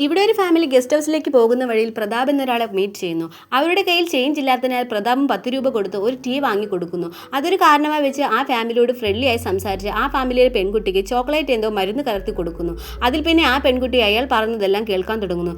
ഇവിടെ ഒരു family guest ഹൗസിലേക്ക് പോകുന്ന വഴിയിൽ പ്രതാപ് എന്നൊരാളെ മീറ്റ് ചെയ്യുന്നു. അവരുടെ കയ്യിൽ ചേഞ്ച് ഇല്ലാത്തതിനാൽ പ്രതാപും 10 രൂപ കൊടുത്ത് ഒരു ടീ വാങ്ങി കൊടുക്കുന്നു. അതൊരു കാരണമായി വെച്ച് ആ ഫാമിലിയോട് ഫ്രണ്ട്ലി ആയി സംസാരിച്ച് ആ ഫാമിലിയിലെ പെൺകുട്ടിക്ക് ചോക്ലേറ്റ് എന്തോ മരുന്ന് കലർത്തി കൊടുക്കുന്നു. അതിൽ പിന്നെ ആ പെൺകുട്ടി അയാൾ പറഞ്ഞതെല്ലാം കേൾക്കാൻ തുടങ്ങുന്നു.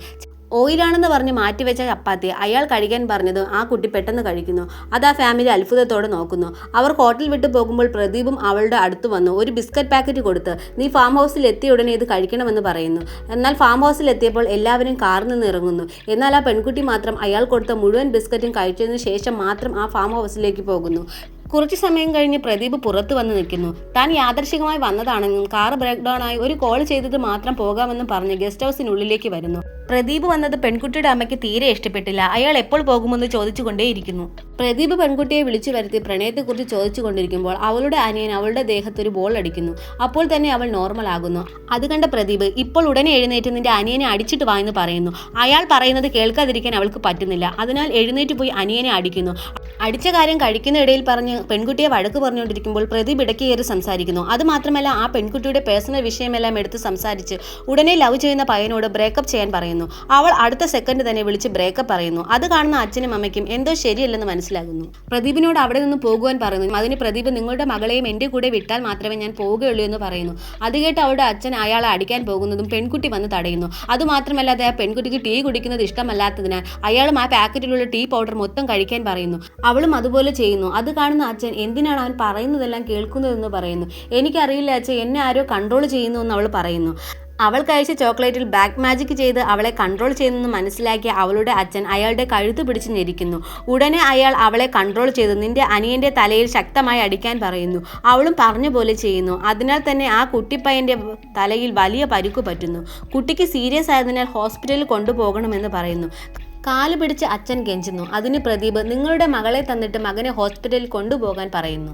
ഓയിലാണെന്ന് പറഞ്ഞ് മാറ്റിവെച്ച ചപ്പാത്തി അയാൾ കഴിക്കാൻ പറഞ്ഞത് ആ കുട്ടി പെട്ടെന്ന് കഴിക്കുന്നു. അത് ആ ഫാമിലി അത്ഭുതത്തോടെ നോക്കുന്നു. അവർ ഹോട്ടൽ വിട്ടു പോകുമ്പോൾ പ്രദീപും അവളുടെ അടുത്ത് വന്നു ഒരു ബിസ്ക്കറ്റ് പാക്കറ്റ് കൊടുത്ത് നീ ഫാം ഹൗസിൽ എത്തിയ ഉടനെ ഇത് കഴിക്കണമെന്ന് പറയുന്നു. എന്നാൽ ഫാം ഹൗസിൽ എത്തിയപ്പോൾ എല്ലാവരും കാറിൽ നിന്ന് ഇറങ്ങുന്നു. എന്നാൽ ആ പെൺകുട്ടി മാത്രം അയാൾ കൊടുത്ത മുഴുവൻ ബിസ്ക്കറ്റും കഴിച്ചതിന് ശേഷം മാത്രം ആ ഫാം ഹൗസിലേക്ക് പോകുന്നു. കുറച്ചു സമയം കഴിഞ്ഞ് പ്രദീപ് പുറത്തു വന്ന് നിൽക്കുന്നു. താൻ യാദൃശികമായി വന്നതാണെന്നും കാർ ബ്രേക്ക് ഡൗൺ ആയി ഒരു കോൾ ചെയ്തിട്ട് മാത്രം പോകാമെന്നും പറഞ്ഞ് ഗസ്റ്റ് ഹൗസിനുള്ളിലേക്ക് വരുന്നു. പ്രദീപ് വന്നത് പെൺകുട്ടിയുടെ അമ്മയ്ക്ക് തീരെ ഇഷ്ടപ്പെട്ടില്ല. അയാൾ എപ്പോൾ പോകുമെന്ന് ചോദിച്ചുകൊണ്ടേയിരിക്കുന്നു. പ്രദീപ് പെൺകുട്ടിയെ വിളിച്ചു വരുത്തി പ്രണയത്തെക്കുറിച്ച് ചോദിച്ചുകൊണ്ടിരിക്കുമ്പോൾ അവളുടെ അനിയൻ അവളുടെ ദേഹത്തൊരു ബോൾ അടിക്കുന്നു. അപ്പോൾ തന്നെ അവൾ നോർമൽ ആകുന്നു. അത് കണ്ട പ്രദീപ് ഇപ്പോൾ ഉടനെ എഴുന്നേറ്റ് നിന്റെ അനിയനെ അടിച്ചിട്ട് വാ എന്ന് പറയുന്നു. അയാൾ പറയുന്നത് കേൾക്കാതിരിക്കാൻ അവൾക്ക് പറ്റുന്നില്ല. അതിനാൽ എഴുന്നേറ്റ് പോയി അനിയനെ അടിക്കുന്നു. അടിച്ച കാര്യം കഴിക്കുന്ന ഇടയിൽ പറഞ്ഞ് പെൺകുട്ടിയെ വഴക്ക് പറഞ്ഞുകൊണ്ടിരിക്കുമ്പോൾ പ്രദീപ് ഇടയ്ക്ക് കയറി സംസാരിക്കുന്നു. അതുമാത്രമല്ല ആ പെൺകുട്ടിയുടെ പേഴ്സണൽ വിഷയമെല്ലാം എടുത്ത് സംസാരിച്ച് ഉടനെ ലവ് ചെയ്യുന്ന പയ്യനോട് ബ്രേക്കപ്പ് ചെയ്യാൻ പറയുന്നു. അവൾ അടുത്ത സെക്കൻഡ് തന്നെ വിളിച്ച് ബ്രേക്കപ്പ് പറയുന്നു. അത് കാണുന്ന അച്ഛനും അമ്മയ്ക്കും എന്തോ ശരിയല്ലെന്ന് മനസ്സിലാകുന്നു. പ്രദീപിനോട് അവിടെ നിന്ന് പോകുവാൻ പറയുന്നു. അതിന് പ്രദീപ് നിങ്ങളുടെ മകളെയും എൻ്റെ കൂടെ വിട്ടാൽ മാത്രമേ ഞാൻ പോവുകയുള്ളൂ എന്ന് പറയുന്നു. അത് കേട്ട് അവളുടെ അച്ഛൻ അയാളെ അടിക്കാൻ പോകുന്നതും പെൺകുട്ടി വന്ന് തടയുന്നു. അതുമാത്രമല്ലാതെ ആ പെൺകുട്ടിക്ക് ടീ കുടിക്കുന്നത് ഇഷ്ടമല്ലാത്തതിനാൽ അയാളും ആ പാക്കറ്റിലുള്ള ടീ പൗഡർ മൊത്തം കഴിക്കാൻ പറയുന്നു. അവളും അതുപോലെ ചെയ്യുന്നു. അത് കാണുന്ന അച്ഛൻ എന്തിനാണ് അവൻ പറയുന്നതെല്ലാം കേൾക്കുന്നതെന്ന് പറയുന്നു. എനിക്കറിയില്ല അച്ഛൻ, എന്നെ ആരോ കൺട്രോൾ ചെയ്യുന്നു എന്ന് അവൾ പറയുന്നു. അവൾ കഴിച്ച ചോക്ലേറ്റിൽ ബ്ലാക്ക് മാജിക് ചെയ്ത് അവളെ കൺട്രോൾ ചെയ്യുന്നെന്ന് മനസ്സിലാക്കിയ അവളുടെ അച്ഛൻ അയാളുടെ കഴുത്ത് പിടിച്ച് ഞെരിക്കുന്നു. ഉടനെ അയാൾ അവളെ കൺട്രോൾ ചെയ്ത് നിന്റെ അനിയന്റെ തലയിൽ ശക്തമായി അടിക്കാൻ പറയുന്നു. അവളും പറഞ്ഞ പോലെ ചെയ്യുന്നു. അതിനാൽ തന്നെ ആ കുട്ടിപ്പയ്യന്റെ തലയിൽ വലിയ പരിക്കു പറ്റുന്നു. കുട്ടിക്ക് സീരിയസ് ആയതിനാൽ ഹോസ്പിറ്റലിൽ കൊണ്ടുപോകണമെന്ന് പറയുന്നു. കാല് പിടിച്ച് അച്ഛൻ കെഞ്ചുന്നു. അതിന് പ്രദീപ് നിങ്ങളുടെ മകളെ തന്നിട്ട് മകനെ ഹോസ്പിറ്റലിൽ കൊണ്ടുപോകാൻ പറയുന്നു.